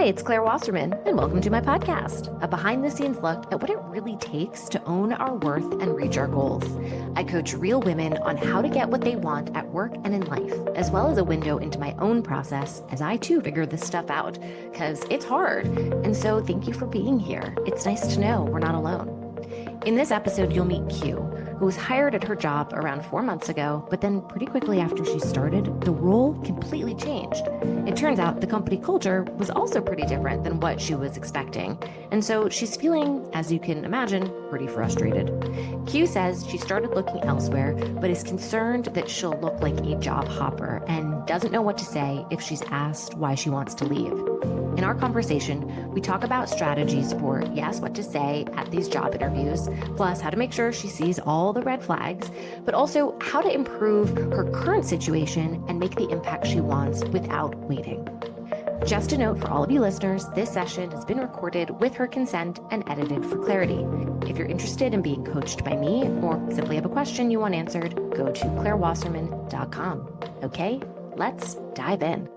Hi, it's Claire Wasserman, and welcome to my podcast, a behind-the-scenes look at what it really takes to own our worth and reach our goals. I coach real women on how to get what they want at work and in life, as well as a window into my own process as I too figure this stuff out, because it's hard. And so thank you for being here. It's nice to know we're not alone. In this episode, you'll meet Q, who was hired at her job around 4 months ago, but then pretty quickly after she started, the role completely changed. It turns out the company culture was also pretty different than what she was expecting. And so she's feeling, as you can imagine, pretty frustrated. Q says she started looking elsewhere, but is concerned that she'll look like a job hopper and doesn't know what to say if she's asked why she wants to leave. In our conversation, we talk about strategies for, yes, what to say at these job interviews, plus how to make sure she sees all the red flags, but also how to improve her current situation and make the impact she wants without waiting. Just a note for all of you listeners, this session has been recorded with her consent and edited for clarity. If you're interested in being coached by me or simply have a question you want answered, go to clairewasserman.com. Okay, let's dive in.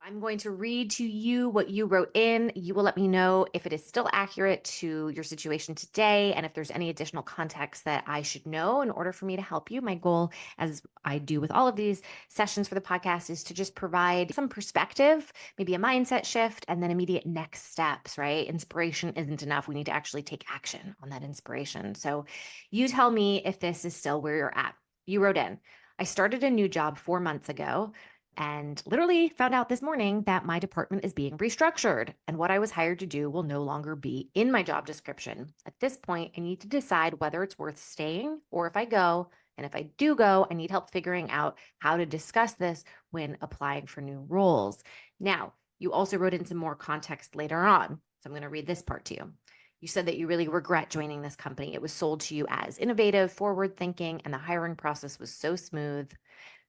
I'm going to read to you what you wrote in. You will let me know if it is still accurate to your situation today and if there's any additional context that I should know in order for me to help you. My goal, as I do with all of these sessions for the podcast, is to just provide some perspective, maybe a mindset shift, and then immediate next steps, right? Inspiration isn't enough. We need to actually take action on that inspiration. So you tell me if this is still where you're at. You wrote in, I started a new job 4 months ago and literally found out this morning that my department is being restructured and what I was hired to do will no longer be in my job description. At this point, I need to decide whether it's worth staying or if I go. And if I do go, I need help figuring out how to discuss this when applying for new roles. Now, you also wrote in some more context later on. So I'm going to read this part to you. You said that you really regret joining this company. It was sold to you as innovative, forward thinking, and the hiring process was so smooth.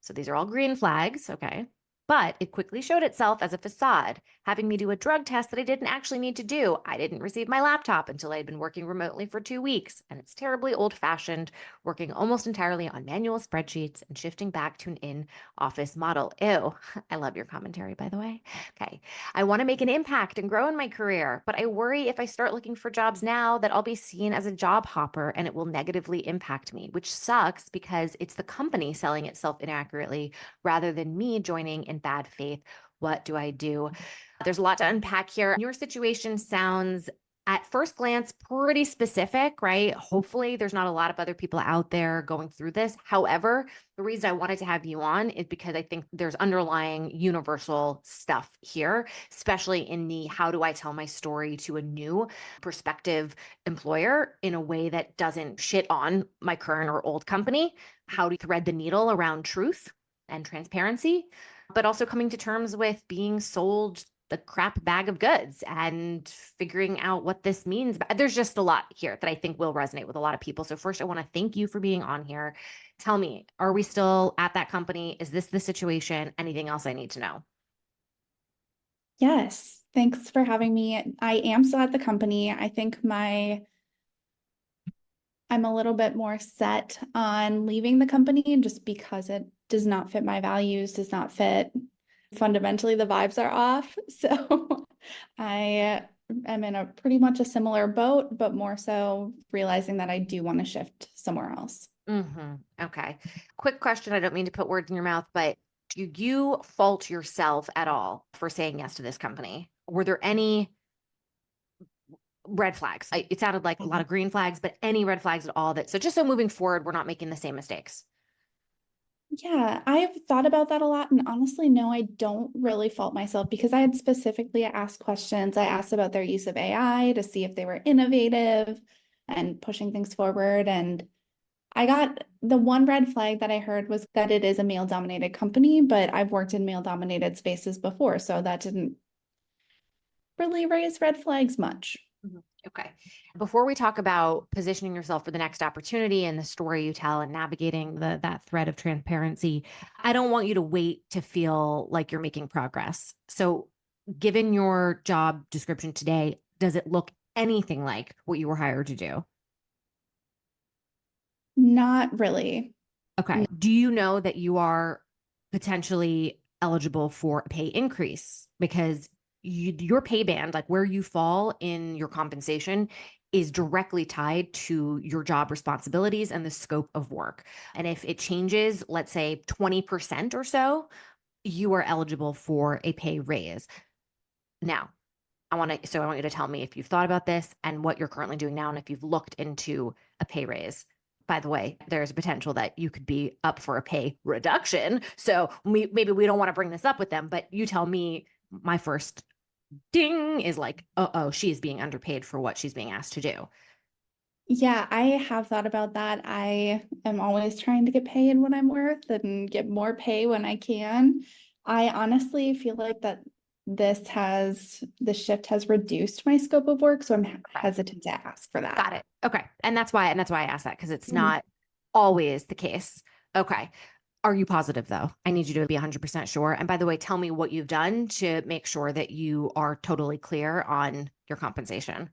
So these are all green flags, okay? But it quickly showed itself as a facade, having me do a drug test that I didn't actually need to do. I didn't receive my laptop until I had been working remotely for 2 weeks, and it's terribly old-fashioned, working almost entirely on manual spreadsheets and shifting back to an in-office model. Ew, I love your commentary, by the way. Okay, I want to make an impact and grow in my career, but I worry if I start looking for jobs now that I'll be seen as a job hopper and it will negatively impact me, which sucks because it's the company selling itself inaccurately rather than me joining in bad faith. What do I do? There's a lot to unpack here. Your situation sounds at first glance pretty specific, right? Hopefully there's not a lot of other people out there going through this. However, the reason I wanted to have you on is because I think there's underlying universal stuff here, especially in the how do I tell my story to a new prospective employer in a way that doesn't shit on my current or old company, how to thread the needle around truth and transparency, but also coming to terms with being sold the crap bag of goods and figuring out what this means. There's just a lot here that I think will resonate with a lot of people. So first, I want to thank you for being on here. Tell me, are we still at that company? Is this the situation? Anything else I need to know? Yes, thanks for having me. I am still at the company. I think I'm a little bit more set on leaving the company just because it does not fit my values, does not fit. Fundamentally, the vibes are off. So I am in a pretty much a similar boat, but more so realizing that I do want to shift somewhere else. Okay. Quick question. I don't mean to put words in your mouth, but do you fault yourself at all for saying yes to this company? Were there any red flags? It sounded like a lot of green flags, but any red flags at all so just so moving forward, we're not making the same mistakes. Yeah, I've thought about that a lot. And honestly, no, I don't really fault myself because I had specifically asked questions. I asked about their use of AI to see if they were innovative and pushing things forward. And I got the one red flag that I heard was that it is a male-dominated company, but I've worked in male-dominated spaces before, so that didn't really raise red flags much. Okay. Before we talk about positioning yourself for the next opportunity and the story you tell and navigating that thread of transparency, I don't want you to wait to feel like you're making progress. So, given your job description today, does it look anything like what you were hired to do? Not really. Okay. Do you know that you are potentially eligible for a pay increase? Because your pay band, like where you fall in your compensation, is directly tied to your job responsibilities and the scope of work. And if it changes, let's say 20% or so, you are eligible for a pay raise. Now, I want you to tell me if you've thought about this and what you're currently doing now, and if you've looked into a pay raise. By the way, there's a potential that you could be up for a pay reduction. So maybe we don't want to bring this up with them, but you tell me. My first ding is like, oh, she's being underpaid for what she's being asked to do. Yeah, I have thought about that. I am always trying to get paid what I'm worth and get more pay when I can. I honestly feel like that the shift has reduced my scope of work, so I'm hesitant to ask for that. Got it. Okay. And that's why I asked that, because it's Mhm. not always the case. Okay. Are you positive though? I need you to be 100% sure. And by the way, tell me what you've done to make sure that you are totally clear on your compensation.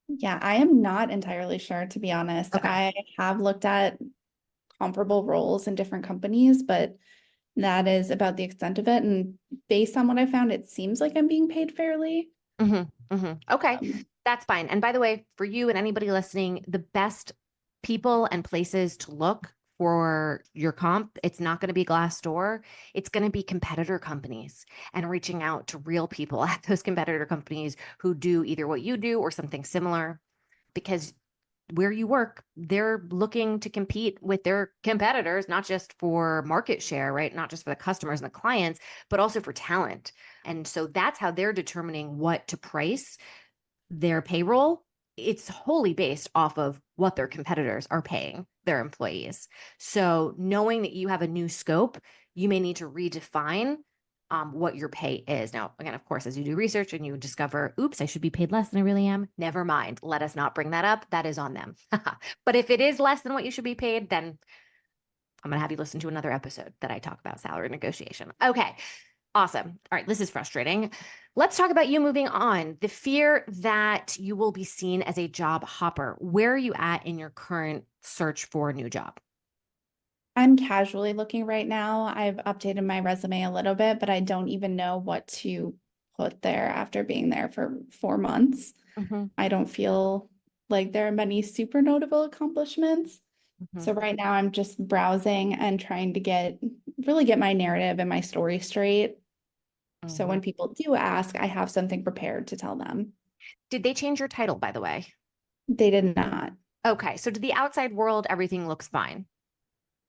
Yeah, I am not entirely sure, to be honest. Okay. I have looked at comparable roles in different companies, but that is about the extent of it. And based on what I found, it seems like I'm being paid fairly. Okay. Um, That's fine. And by the way, for you and anybody listening, the best people and places to look for your comp, it's not going to be Glassdoor. It's going to be competitor companies, and reaching out to real people at those competitor companies who do either what you do or something similar, because where you work, they're looking to compete with their competitors, not just for market share, right? Not just for the customers and the clients, but also for talent. And so that's how they're determining what to price their payroll. It's wholly based off of what their competitors are paying their employees. So knowing that you have a new scope, you may need to redefine what your pay is. Now, again, of course, as you do research and you discover, oops, I should be paid less than I really am, never mind. Let us not bring that up. That is on them. But if it is less than what you should be paid, then I'm going to have you listen to another episode that I talk about salary negotiation. Okay. Awesome. All right, this is frustrating. Let's talk about you moving on. The fear that you will be seen as a job hopper. Where are you at in your current search for a new job? I'm casually looking right now. I've updated my resume a little bit, but I don't even know what to put there after being there for 4 months. Mm-hmm, I don't feel like there are many super notable accomplishments. mm-hmm, So right now I'm just browsing and trying to really get my narrative and my story straight. So mm-hmm. when people do ask, I have something prepared to tell them. Did they change your title, by the way? They did not. Okay, so to the outside world, everything looks fine.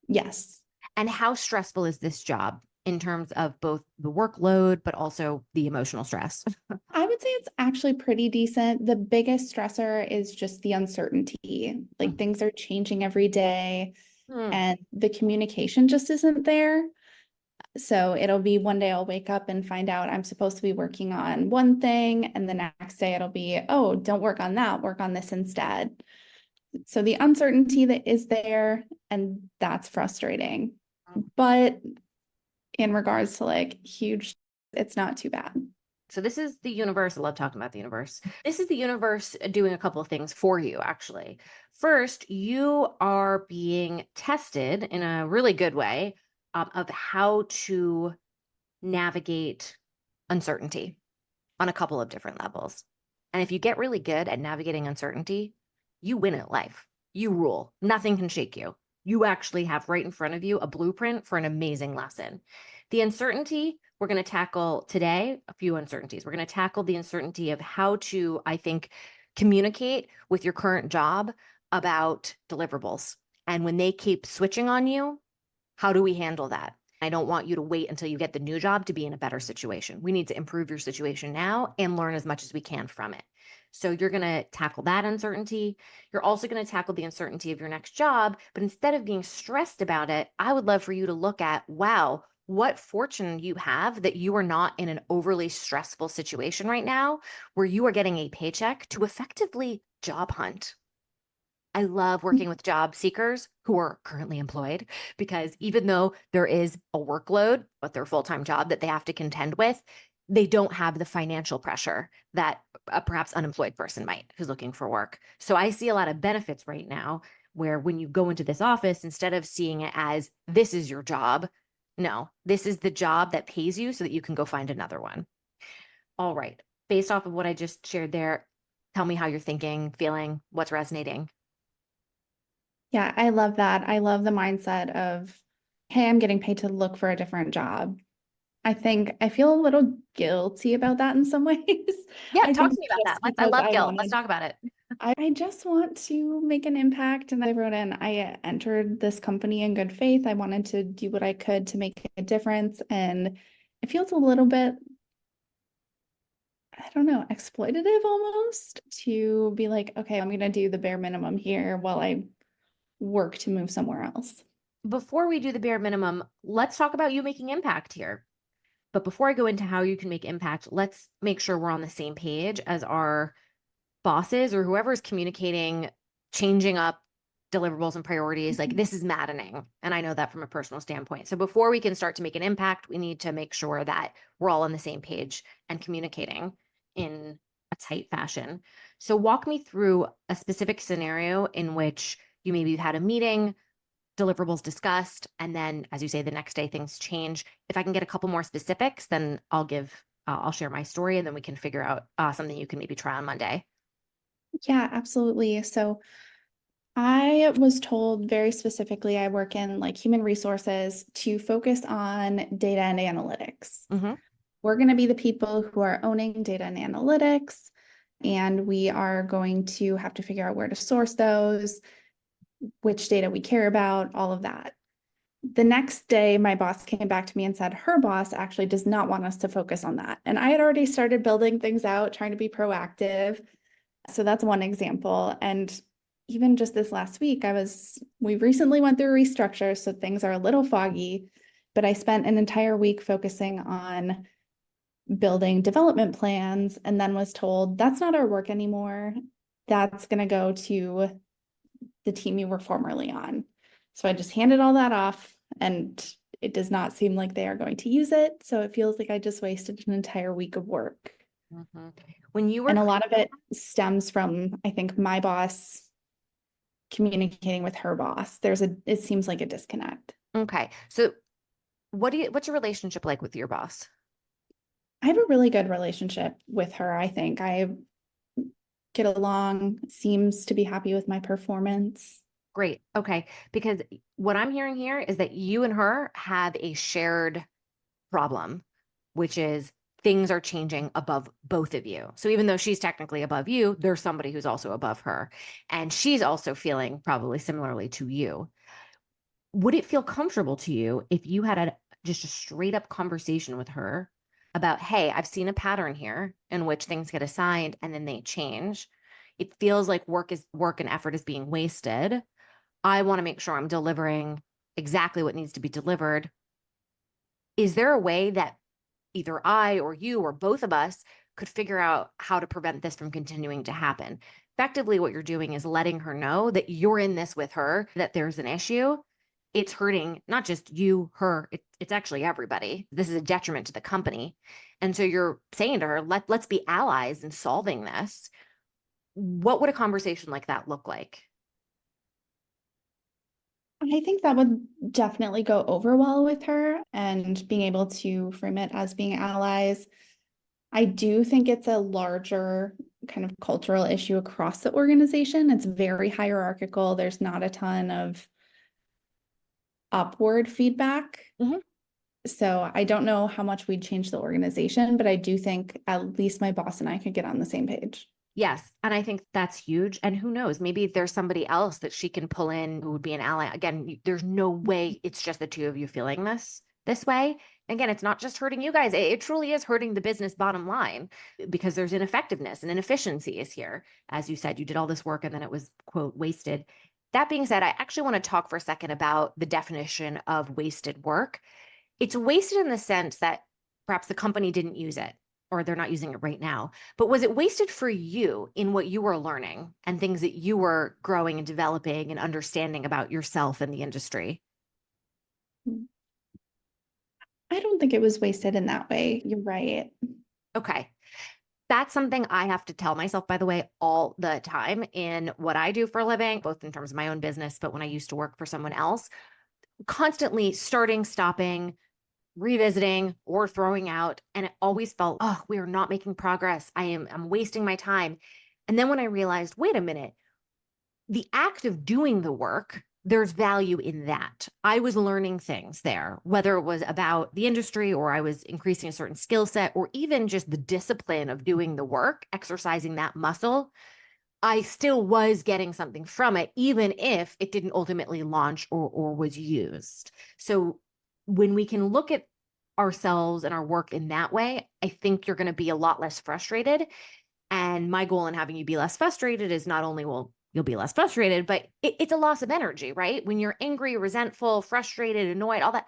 Yes. And how stressful is this job in terms of both the workload, but also the emotional stress? I would say it's actually pretty decent. The biggest stressor is just the uncertainty. Like things are changing every day Mm-hmm. and the communication just isn't there. So it'll be one day I'll wake up and find out I'm supposed to be working on one thing, and the next day it'll be, oh, don't work on that, work on this instead. So the uncertainty that is there, and that's frustrating. But in regards to like huge, it's not too bad. So this is the universe. I love talking about the universe. This is the universe doing a couple of things for you, actually. First, you are being tested in a really good way of how to navigate uncertainty on a couple of different levels. And if you get really good at navigating uncertainty, you win at life. You rule. Nothing can shake you. You actually have right in front of you a blueprint for an amazing lesson. The uncertainty we're going to tackle today, a few uncertainties. We're going to tackle the uncertainty of how to, I think, communicate with your current job about deliverables. And when they keep switching on you, how do we handle that? I don't want you to wait until you get the new job to be in a better situation. We need to improve your situation now and learn as much as we can from it. So you're going to tackle that uncertainty. You're also going to tackle the uncertainty of your next job. But instead of being stressed about it, I would love for you to look at, wow, what fortune you have that you are not in an overly stressful situation right now where you are getting a paycheck to effectively job hunt. I love working with job seekers who are currently employed, because even though there is a workload with their full-time job that they have to contend with, they don't have the financial pressure that a perhaps unemployed person might who's looking for work. So I see a lot of benefits right now where when you go into this office, instead of seeing it as this is your job, no, this is the job that pays you so that you can go find another one. All right. Based off of what I just shared there, tell me how you're thinking, feeling, what's resonating. Yeah, I love that. I love the mindset of, hey, I'm getting paid to look for a different job. I think I feel a little guilty about that in some ways. Yeah, I talk think to me about that. just I because love guilt. Let's talk about it. I just want to make an impact. And I wrote in, I entered this company in good faith. I wanted to do what I could to make a difference. And it feels a little bit, I don't know, exploitative almost to be like, okay, I'm going to do the bare minimum here while I work to move somewhere else. Before we do the bare minimum, let's talk about you making impact here. But before I go into how you can make impact, let's make sure we're on the same page as our bosses or whoever is communicating, changing up deliverables and priorities. Like this is maddening. And I know that from a personal standpoint. So before we can start to make an impact, we need to make sure that we're all on the same page and communicating in a tight fashion. So walk me through a specific scenario in which you maybe had a meeting, deliverables discussed, and then, as you say, the next day things change. If I can get a couple more specifics, then I'll share my story, and then we can figure out something you can maybe try on Monday. Yeah, absolutely. So I was told very specifically, I work in like human resources to focus on data and analytics. Mm-hmm. We're going to be the people who are owning data and analytics, and we are going to have to figure out where to source those, which data we care about, all of that. The next day, my boss came back to me and said her boss actually does not want us to focus on that. And I had already started building things out, trying to be proactive. So that's one example. And even just this last week, we recently went through a restructure, so things are a little foggy, but I spent an entire week focusing on building development plans and then was told that's not our work anymore. That's going to go to the team you were formerly on. So I just handed all that off, and it does not seem like they are going to use it. So it feels like I just wasted an entire week of work. Mm-hmm. When you were And a lot of it stems from, I think, my boss communicating with her boss. It seems like a disconnect. okay, so what's your relationship like with your boss? I have a really good relationship with her. I think I get along, seems to be happy with my performance. Great. Okay, because what I'm hearing here is that you and her have a shared problem, which is things are changing above both of you. So even though she's technically above you, there's somebody who's also above her. And she's also feeling probably similarly to you. Would it feel comfortable to you if you had just a straight up conversation with her about, hey, I've seen a pattern here in which things get assigned and then they change. It feels like work and effort is being wasted. I want to make sure I'm delivering exactly what needs to be delivered. Is there a way that either I or you or both of us could figure out how to prevent this from continuing to happen? Effectively, what you're doing is letting her know that you're in this with her, that there's an issue. It's hurting not just you, her, it's actually everybody. This is a detriment to the company. And so you're saying to her, let's be allies in solving this. What would a conversation like that look like? I think that would definitely go over well with her, and being able to frame it as being allies. I do think it's a larger kind of cultural issue across the organization. It's very hierarchical. There's not a ton of upward feedback. Mhm. So I don't know how much we'd change the organization, but I do think at least my boss and I could get on the same page. Yes. And I think that's huge. And who knows, maybe there's somebody else that she can pull in who would be an ally. Again, there's no way it's just the two of you feeling this way. Again, it's not just hurting you guys. It truly is hurting the business bottom line because there's ineffectiveness and inefficiencies here. As you said, you did all this work and then it was, quote, wasted. That being said, I actually want to talk for a second about the definition of wasted work. It's wasted in the sense that perhaps the company didn't use it or they're not using it right now. But was it wasted for you in what you were learning and things that you were growing and developing and understanding about yourself and the industry? I don't think it was wasted in that way. You're right. Okay. That's something I have to tell myself, by the way, all the time in what I do for a living, both in terms of my own business, but when I used to work for someone else, constantly starting, stopping, revisiting or throwing out. And it always felt, oh, we are not making progress. I'm wasting my time. And then when I realized, wait a minute, the act of doing the work, there's value in that. I was learning things there, whether it was about the industry or I was increasing a certain skill set or even just the discipline of doing the work, exercising that muscle. I still was getting something from it, even if it didn't ultimately launch or was used. So when we can look at ourselves and our work in that way, I think you're going to be a lot less frustrated. And my goal in having you be less frustrated is not only, well, you'll be less frustrated, but it's a loss of energy, right? When you're angry, resentful, frustrated, annoyed, all that,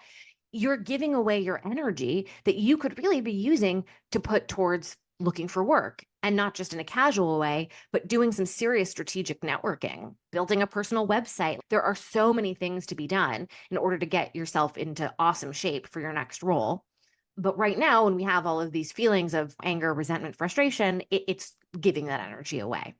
you're giving away your energy that you could really be using to put towards looking for work, and not just in a casual way, but doing some serious strategic networking, building a personal website. There are so many things to be done in order to get yourself into awesome shape for your next role. But right now, when we have all of these feelings of anger, resentment, frustration, it's giving that energy away.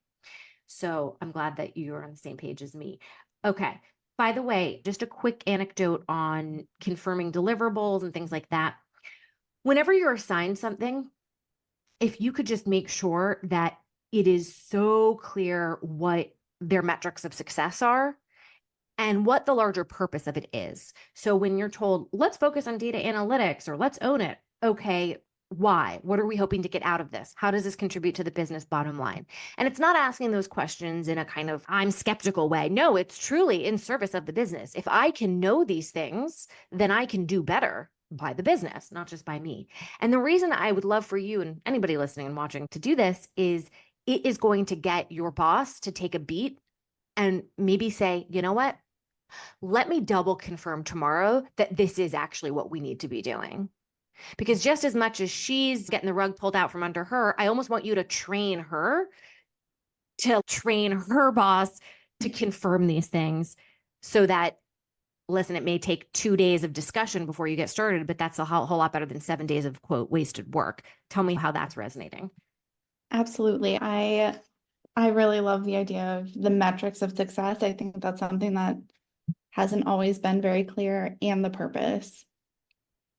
So I'm glad that you're on the same page as me. Okay. By the way, just a quick anecdote on confirming deliverables and things like that. Whenever you're assigned something, if you could just make sure that it is so clear what their metrics of success are and what the larger purpose of it is. So when you're told, let's focus on data analytics or let's own it. Okay, why? What are we hoping to get out of this? How does this contribute to the business bottom line? And it's not asking those questions in a kind of I'm skeptical way. No, it's truly in service of the business. If I can know these things, then I can do better by the business, not just by me. And the reason I would love for you and anybody listening and watching to do this is it is going to get your boss to take a beat and maybe say, you know what? Let me double confirm tomorrow that this is actually what we need to be doing. Because just as much as she's getting the rug pulled out from under her, I almost want you to train her to train her boss to confirm these things so that, listen, it may take 2 days of discussion before you get started, but that's a whole lot better than 7 days of quote wasted work. Tell me how that's resonating. Absolutely. I really love the idea of the metrics of success. I think that's something that hasn't always been very clear, and the purpose.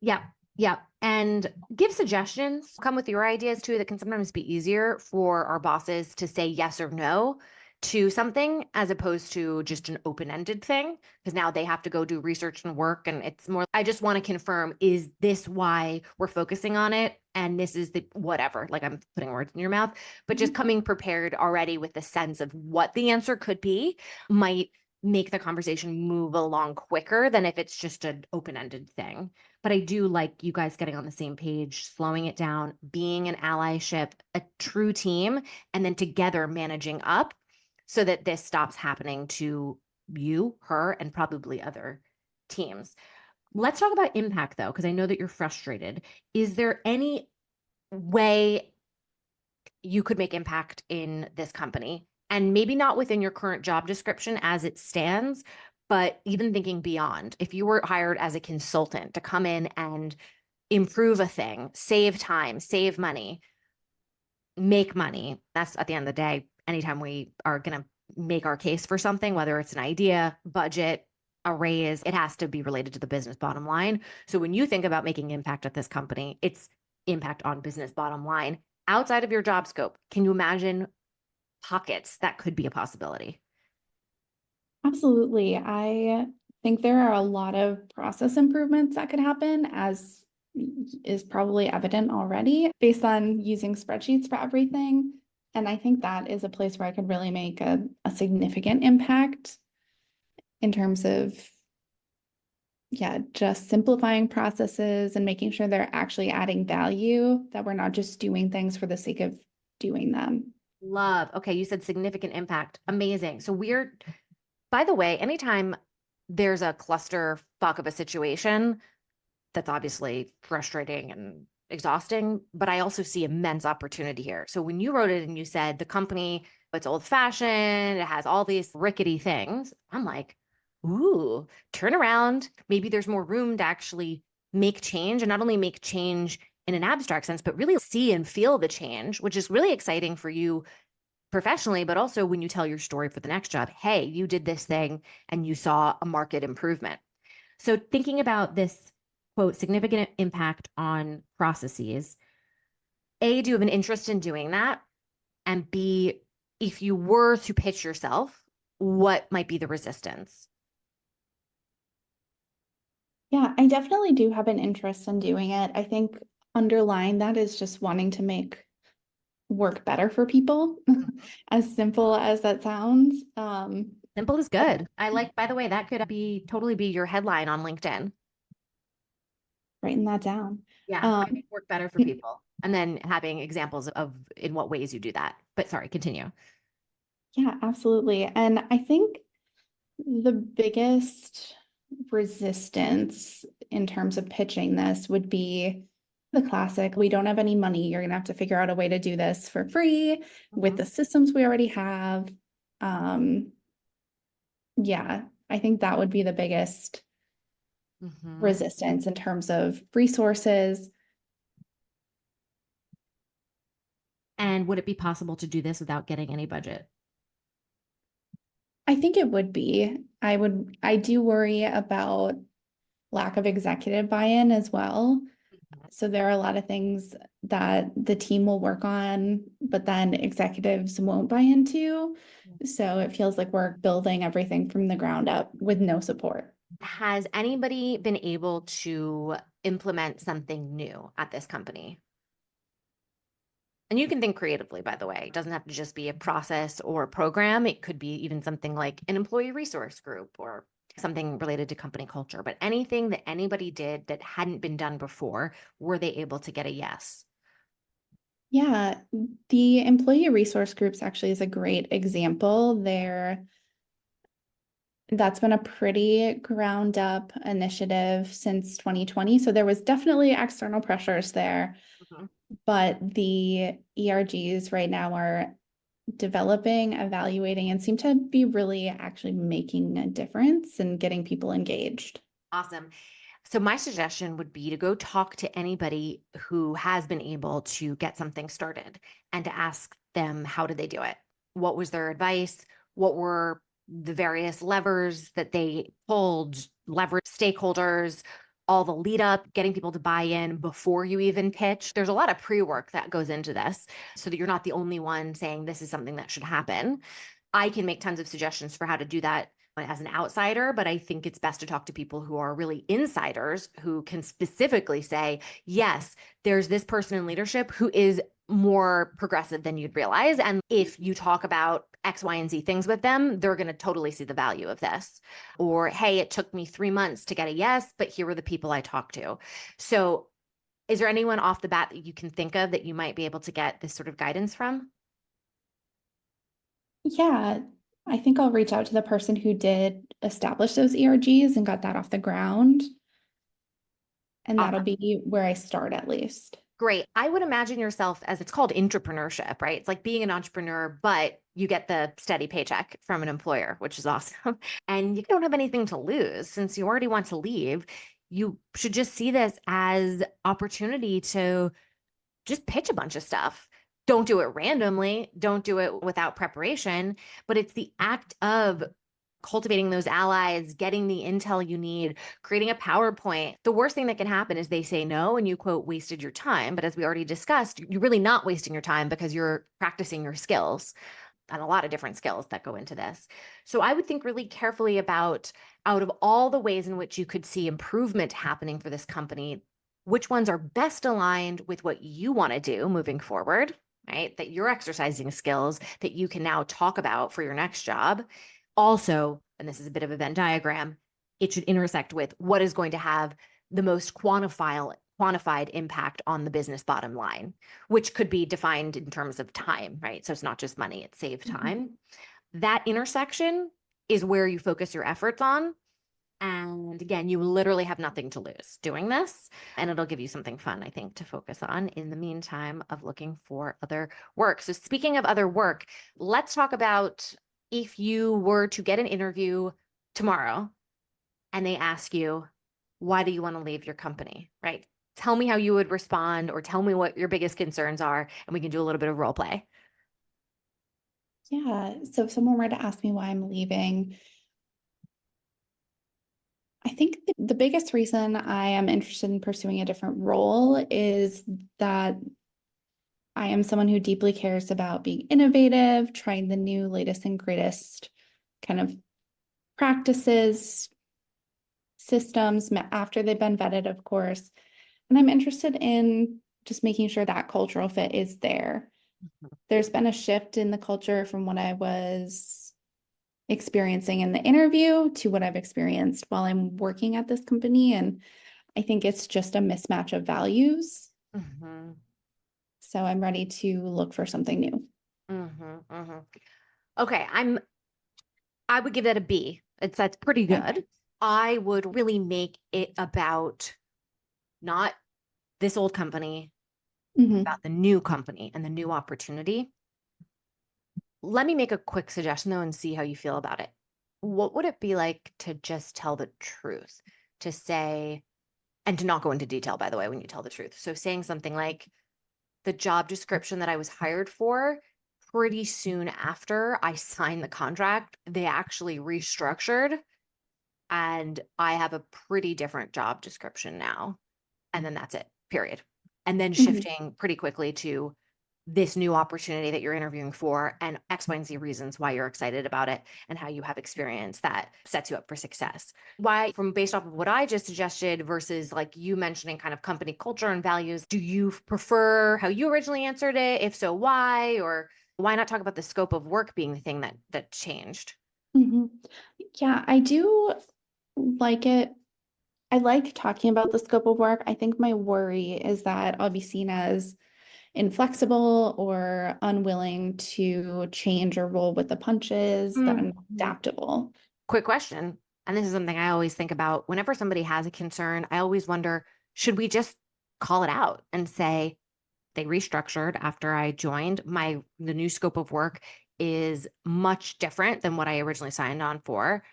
Yeah. Yeah. And give suggestions, come with your ideas too. That can sometimes be easier for our bosses to say yes or no to something as opposed to just an open-ended thing, because now they have to go do research and work. And it's more, I just want to confirm, is this why we're focusing on it? And this is the whatever, like I'm putting words in your mouth, but just coming prepared already with the sense of what the answer could be might make the conversation move along quicker than if it's just an open-ended thing. But I do like you guys getting on the same page, slowing it down, being an allyship, a true team, and then together managing up so that this stops happening to you, her, and probably other teams. Let's talk about impact though, because I know that you're frustrated. Is there any way you could make impact in this company? And maybe not within your current job description as it stands, but even thinking beyond, if you were hired as a consultant to come in and improve a thing, save time, save money, make money, that's at the end of the day, anytime we are going to make our case for something, whether it's an idea, budget, a raise, it has to be related to the business bottom line. So when you think about making impact at this company, it's impact on business bottom line outside of your job scope. Can you imagine pockets that could be a possibility? Absolutely. I think there are a lot of process improvements that could happen, as is probably evident already based on using spreadsheets for everything. And I think that is a place where I could really make a significant impact in terms of, yeah, just simplifying processes and making sure they're actually adding value, that we're not just doing things for the sake of doing them. Love. Okay, you said significant impact. Amazing. So by the way, anytime there's a cluster fuck of a situation, that's obviously frustrating and exhausting, but I also see immense opportunity here. So when you wrote it and you said the company, it's old fashioned, it has all these rickety things, I'm like, ooh, turn around. Maybe there's more room to actually make change, and not only make change in an abstract sense, but really see and feel the change, which is really exciting for you professionally, but also when you tell your story for the next job. Hey, you did this thing and you saw a market improvement. So thinking about this quote, significant impact on processes. A, do you have an interest in doing that? And B, if you were to pitch yourself, what might be the resistance? Yeah, I definitely do have an interest in doing it. I think underlying that is just wanting to make work better for people, as simple as that sounds. Simple is good. I like, by the way, that could be totally be your headline on LinkedIn. Writing that down. Yeah, I Um, make work better for people. And then having examples of in what ways you do that. But sorry, continue. yeah, absolutely. And I think the biggest resistance in terms of pitching this would be the classic, we don't have any money. You're gonna have to figure out a way to do this for free with Mhm. the systems we already have. Um, yeah, I think that would be the biggest Mhm. resistance in terms of resources. And would it be possible to do this without getting any budget? I think it would be. I do worry about lack of executive buy-in as well. So there are a lot of things that the team will work on, but then executives won't buy into. So it feels like we're building everything from the ground up with no support. Has anybody been able to implement something new at this company? And you can think creatively, by the way. It doesn't have to just be a process or a program. It could be even something like an employee resource group or something related to company culture. But anything that anybody did that hadn't been done before, were they able to get a yes? Yeah, the employee resource groups actually is a great example there. That's been a pretty ground up initiative since 2020. So there was definitely external pressures there, Mhm. but the ERGs right now are developing, evaluating, and seem to be really actually making a difference and getting people engaged. Awesome. So my suggestion would be to go talk to anybody who has been able to get something started and to ask them, how did they do it? What was their advice? What were the various levers that they pulled, leverage stakeholders, all the lead up, getting people to buy in before you even pitch. There's a lot of pre-work that goes into this so that you're not the only one saying this is something that should happen. I can make tons of suggestions for how to do that as an outsider, but I think it's best to talk to people who are really insiders who can specifically say, yes, there's this person in leadership who is more progressive than you'd realize. And if you talk about X, Y, and Z things with them, they're going to totally see the value of this. Or, hey, it took me 3 months to get a yes, but here were the people I talked to. So, is there anyone off the bat that you can think of that you might be able to get this sort of guidance from? Yeah, I think I'll reach out to the person who did establish those ERGs and got that off the ground. And that'll Awesome. be where I start at least. Great. I would imagine yourself as it's called entrepreneurship, right? It's like being an entrepreneur, but you get the steady paycheck from an employer, which is awesome. And you don't have anything to lose since you already want to leave. You should just see this as opportunity to just pitch a bunch of stuff. Don't do it randomly, don't do it without preparation, but it's the act of cultivating those allies, getting the intel you need, creating a PowerPoint. The worst thing that can happen is they say no and you quote wasted your time. But as we already discussed, you're really not wasting your time because you're practicing your skills and a lot of different skills that go into this. So I would think really carefully about out of all the ways in which you could see improvement happening for this company, which ones are best aligned with what you want to do moving forward, right? That you're exercising skills that you can now talk about for your next job. Also, and this is a bit of a Venn diagram, it should intersect with what is going to have the most quantified impact on the business bottom line, which could be defined in terms of time, right? So it's not just money, it's save Mhm. time. That intersection is where you focus your efforts on. And again, you literally have nothing to lose doing this, and it'll give you something fun, I think, to focus on in the meantime of looking for other work. So, speaking of other work, let's talk about if you were to get an interview tomorrow and they ask you, why do you want to leave your company? Right? Tell me how you would respond, or tell me what your biggest concerns are, and we can do a little bit of role play. Yeah. So if someone were to ask me why I'm leaving, I think the biggest reason I am interested in pursuing a different role is that I am someone who deeply cares about being innovative, trying the new, latest, and greatest kind of practices, systems after they've been vetted, of course. And I'm interested in just making sure that cultural fit is there. There's been a shift in the culture from what I was experiencing in the interview to what I've experienced while I'm working at this company. And I think it's just a mismatch of values. Mm-hmm. So I'm ready to look for something new. Mm-hmm. Mm-hmm. Okay, I would give that a B. That's pretty Okay. good. I would really make it about not this old company, Mhm. about the new company and the new opportunity. Let me make a quick suggestion though and see how you feel about it. What would it be like to just tell the truth? To say, and to not go into detail, by the way, when you tell the truth. So saying something like the job description that I was hired for, pretty soon after I signed the contract, they actually restructured and I have a pretty different job description now. And then that's it, period. And then Mhm. shifting pretty quickly to this new opportunity that you're interviewing for and X, Y, and Z reasons why you're excited about it and how you have experience that sets you up for success. Why, from based off of what I just suggested versus like you mentioning kind of company culture and values, do you prefer how you originally answered it? If so, why? Or why not talk about the scope of work being the thing that changed? Mhm. Yeah, I do like it. I like talking about the scope of work. I think my worry is that I'll be seen as inflexible or unwilling to change or roll with the punches, that I'm Mhm. adaptable. Quick question. And this is something I always think about whenever somebody has a concern. I always wonder, should we just call it out and say, they restructured after I joined. The new scope of work is much different than what I originally signed on for.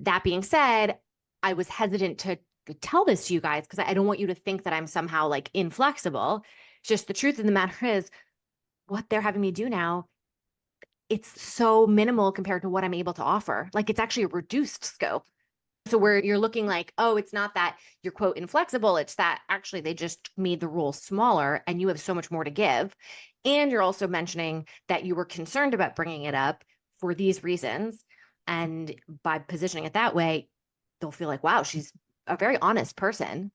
That being said, I was hesitant to tell this to you guys because I don't want you to think that I'm somehow like inflexible. It's just the truth of the matter is what they're having me do now, it's so minimal compared to what I'm able to offer. Like it's actually a reduced scope. So where you're looking like, oh, it's not that you're quote inflexible, it's that actually they just made the rule smaller and you have so much more to give. And you're also mentioning that you were concerned about bringing it up for these reasons. And by positioning it that way, they'll feel like, wow, she's a very honest person.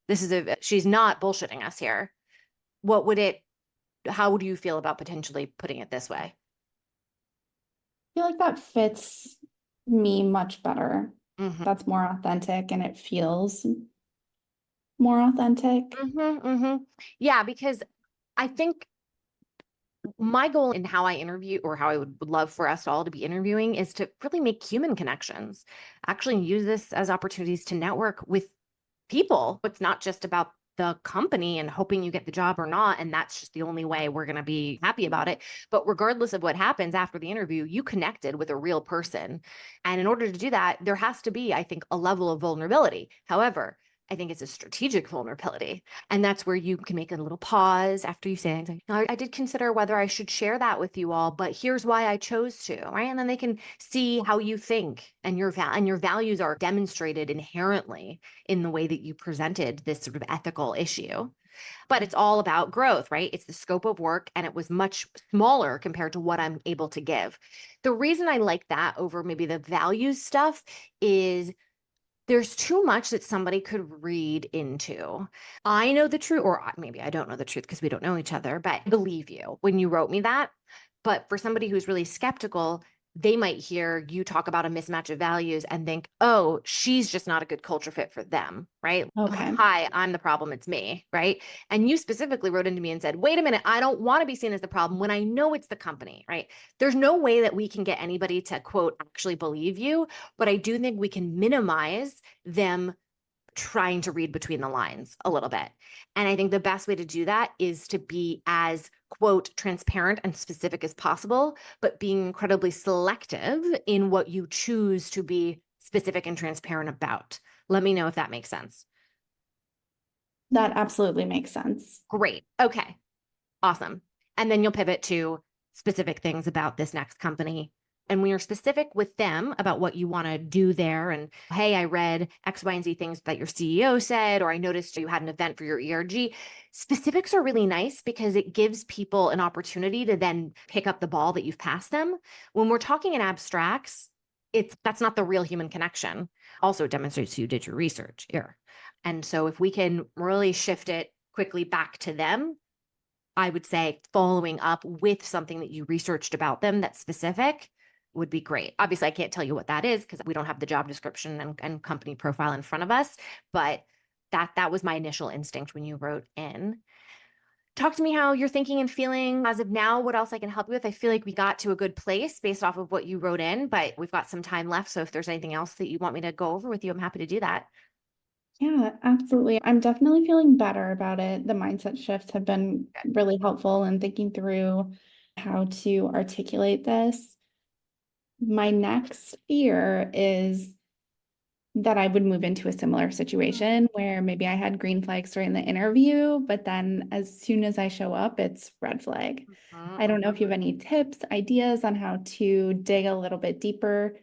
She's not bullshitting us here. What would it, how would you feel about potentially putting it this way? I feel like that fits me much better. Mm-hmm. That's more authentic and it feels more authentic. Mm-hmm, mm-hmm. Yeah, because I think my goal in how I interview or how I would love for us all to be interviewing is to really make human connections, actually use this as opportunities to network with people. It's not just about the company and hoping you get the job or not. And that's just the only way we're going to be happy about it. But regardless of what happens after the interview, you connected with a real person. And in order to do that, there has to be, I think, a level of vulnerability. However, I think it's a strategic vulnerability. And that's where you can make a little pause after you say, I did consider whether I should share that with you all, but here's why I chose to, right? And then they can see how you think and your values are demonstrated inherently in the way that you presented this sort of ethical issue. But it's all about growth, right? It's the scope of work, and it was much smaller compared to what I'm able to give. The reason I like that over maybe the values stuff is there's too much that somebody could read into. I know the truth, or maybe I don't know the truth because we don't know each other, but I believe you when you wrote me that. But for somebody who's really skeptical, they might hear you talk about a mismatch of values and think, oh, she's just not a good culture fit for them, right? Like, Okay. hi, I'm the problem, it's me, right? And you specifically wrote into me and said, wait a minute, I don't want to be seen as the problem when I know it's the company, right? There's no way that we can get anybody to quote, actually believe you, but I do think we can minimize them trying to read between the lines a little bit. And I think the best way to do that is to be as, quote, transparent and specific as possible, but being incredibly selective in what you choose to be specific and transparent about. Let me know if that makes sense. That absolutely makes sense. Great. Okay. Awesome. And then you'll pivot to specific things about this next company And when you're specific with them about what you want to do there, and hey, I read X, Y, and Z things that your CEO said, or I noticed you had an event for your ERG, specifics are really nice because it gives people an opportunity to then pick up the ball that you've passed them. When we're talking in abstracts, that's not the real human connection. Also, it demonstrates you did your research here. And so if we can really shift it quickly back to them, I would say following up with something that you researched about them that's specific would be great. Obviously, I can't tell you what that is because we don't have the job description and company profile in front of us, but that was my initial instinct when you wrote in. Talk to me how you're thinking and feeling as of now, what else I can help you with. I feel like we got to a good place based off of what you wrote in, but we've got some time left. So if there's anything else that you want me to go over with you, I'm happy to do that. Yeah, absolutely. I'm definitely feeling better about it. The mindset shifts have been really helpful in thinking through how to articulate this. My next fear is that I would move into a similar situation where maybe I had green flags during the interview, but then as soon as I show up, it's red flag. I don't know if you have any tips, ideas on how to dig a little bit deeper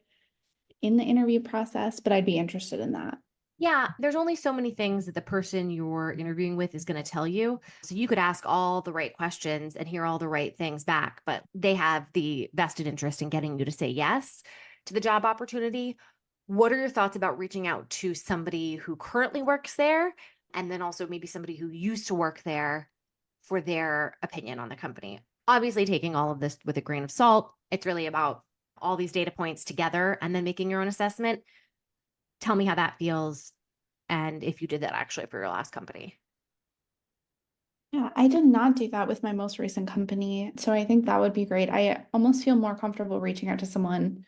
in the interview process, but I'd be interested in that. Yeah, there's only so many things that the person you're interviewing with is going to tell you. So you could ask all the right questions and hear all the right things back, but they have the vested interest in getting you to say yes to the job opportunity. What are your thoughts about reaching out to somebody who currently works there and then also maybe somebody who used to work there for their opinion on the company? Obviously, taking all of this with a grain of salt, it's really about all these data points together and then making your own assessment. Tell me how that feels and if you did that actually for your last company. Yeah, I did not do that with my most recent company. So I think that would be great. I almost feel more comfortable reaching out to someone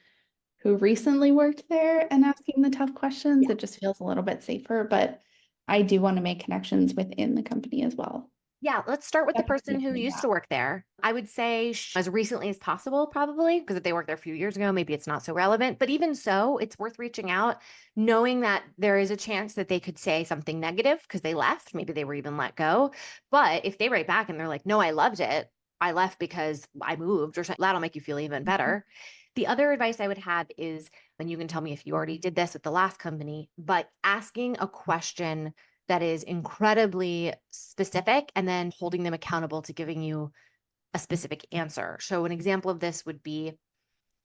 who recently worked there and asking the tough questions. Yeah. It just feels a little bit safer, but I do want to make connections within the company as well. Yeah, let's start with the person Definitely who doing used that. to work there. I would say as recently as possible, probably, because if they worked there a few years ago, maybe it's not so relevant. But even so, it's worth reaching out, knowing that there is a chance that they could say something negative because they left. Maybe they were even let go. But if they write back and they're like, no, I loved it. I left because I moved or something, that'll make you feel even better. The other advice I would have is, and you can tell me if you already did this at the last company, but asking a question that is incredibly specific and then holding them accountable to giving you a specific answer. So, an example of this would be,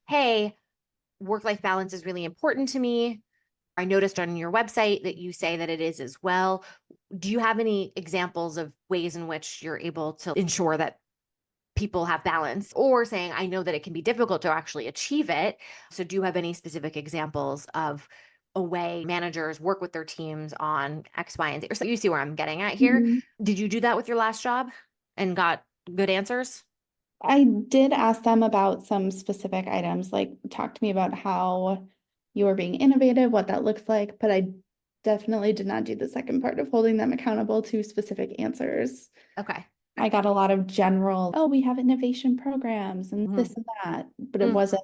hey, work life balance is really important to me. I noticed on your website that you say that it is as well. Do you have any examples of ways in which you're able to ensure that people have balance? Or saying, I know that it can be difficult to actually achieve it. So, do you have any specific examples of a way managers work with their teams on X, Y, and Z? So you see where I'm getting at here. Mhm. Did you do that with your last job and got good answers? I did ask them about some specific items, like talk to me about how you are being innovative, what that looks like, but I definitely did not do the second part of holding them accountable to specific answers. Okay. I got a lot of general, oh, we have innovation programs and Mhm. this and that, but it Mm. wasn't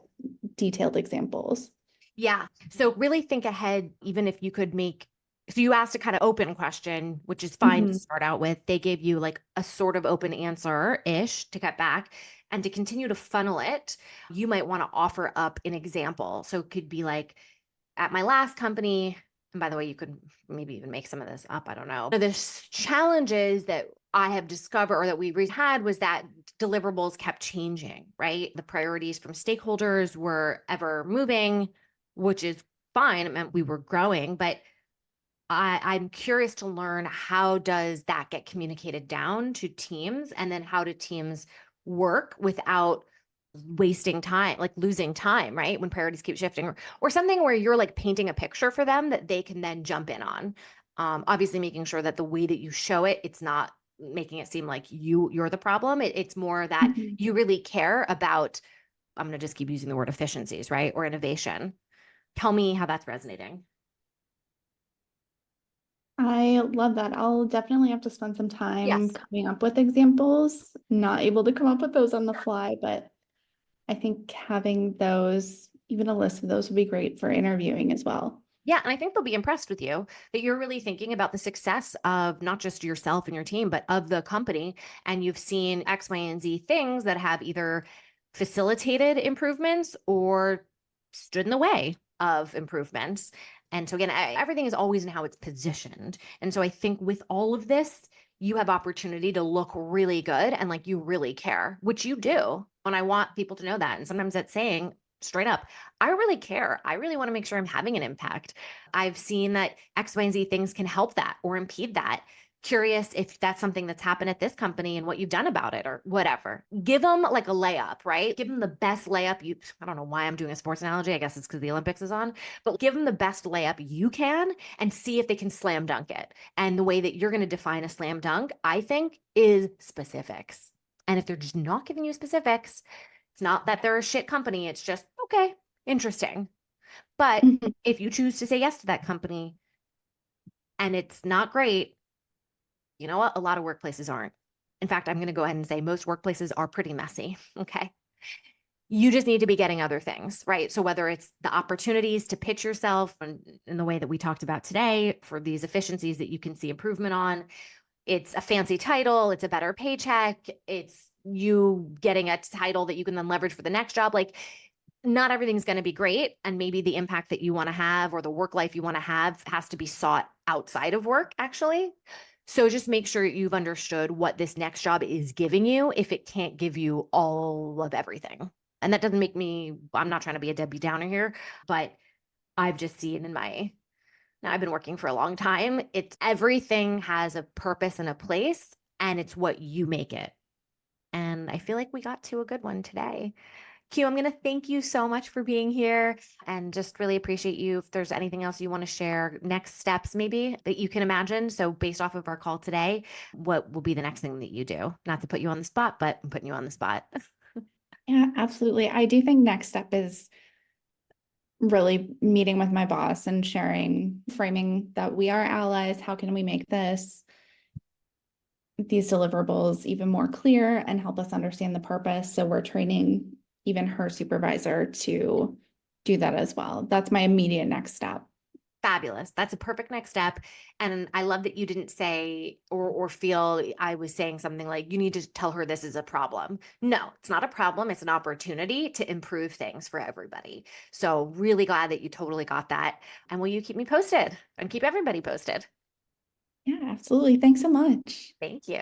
detailed examples. Yeah. So really think ahead, even if you could make, so you asked a kind of open question, which is fine to Mhm. start out with. They gave you like a sort of open answer-ish to get back. And to continue to funnel it, you might want to offer up an example. So it could be like, at my last company, and by the way, you could maybe even make some of this up, I don't know. The challenges that I have discovered or that we had was that deliverables kept changing, right? The priorities from stakeholders were ever moving, which is fine. It meant we were growing, but I'm curious to learn how does that get communicated down to teams, and then how do teams work without wasting time, like losing time, right? When priorities keep shifting, or something where you're like painting a picture for them that they can then jump in on. Obviously making sure that the way that you show it, it's not making it seem like you're the problem. It's more that Mhm. you really care about, I'm going to just keep using the word efficiencies, right? Or innovation. Tell me how that's resonating. I love that. I'll definitely have to spend some time Yes. coming up with examples. Not able to come up with those on the fly, but I think having those, even a list of those would be great for interviewing as well. Yeah, and I think they'll be impressed with you that you're really thinking about the success of not just yourself and your team, but of the company. And you've seen X, Y, and Z things that have either facilitated improvements or stood in the way of improvements. And so again, everything is always in how it's positioned. And so I think with all of this, you have opportunity to look really good and like you really care, which you do. And I want people to know that. And sometimes that's saying straight up, I really care. I really want to make sure I'm having an impact. I've seen that X, Y, and Z things can help that or impede that. Curious if that's something that's happened at this company and what you've done about it or whatever. Give them like a layup, right? Give them the best layup. I don't know why I'm doing a sports analogy. I guess it's because the Olympics is on, but give them the best layup you can and see if they can slam dunk it. And the way that you're going to define a slam dunk, I think, is specifics. And if they're just not giving you specifics, it's not that they're a shit company. It's just, okay, interesting. But Mhm. if you choose to say yes to that company and it's not great, you know what? A lot of workplaces aren't. In fact, I'm going to go ahead and say most workplaces are pretty messy. Okay. You just need to be getting other things, right? So whether it's the opportunities to pitch yourself in the way that we talked about today for these efficiencies that you can see improvement on, it's a fancy title, it's a better paycheck, it's you getting a title that you can then leverage for the next job. Like not everything's going to be great. And maybe the impact that you want to have or the work life you want to have has to be sought outside of work, actually. So just make sure you've understood what this next job is giving you if it can't give you all of everything. And that doesn't make me, I'm not trying to be a Debbie Downer here, but I've just seen in my, now I've been working for a long time. It's everything has a purpose and a place, and it's what you make it. And I feel like we got to a good one today. Q, I'm going to thank you so much for being here and just really appreciate you. If there's anything else you want to share, next steps maybe that you can imagine. So, based off of our call today, what will be the next thing that you do? Not to put you on the spot, but I'm putting you on the spot. Yeah, absolutely. I do think next step is really meeting with my boss and sharing, framing that we are allies. How can we make these deliverables even more clear and help us understand the purpose? So we're training even her supervisor to do that as well. That's my immediate next step. Fabulous. That's a perfect next step. And I love that you didn't say or feel I was saying something like you need to tell her this is a problem. No, it's not a problem. It's an opportunity to improve things for everybody. So really glad that you totally got that. And will you keep me posted and keep everybody posted? Yeah, absolutely. Thanks so much. Thank you.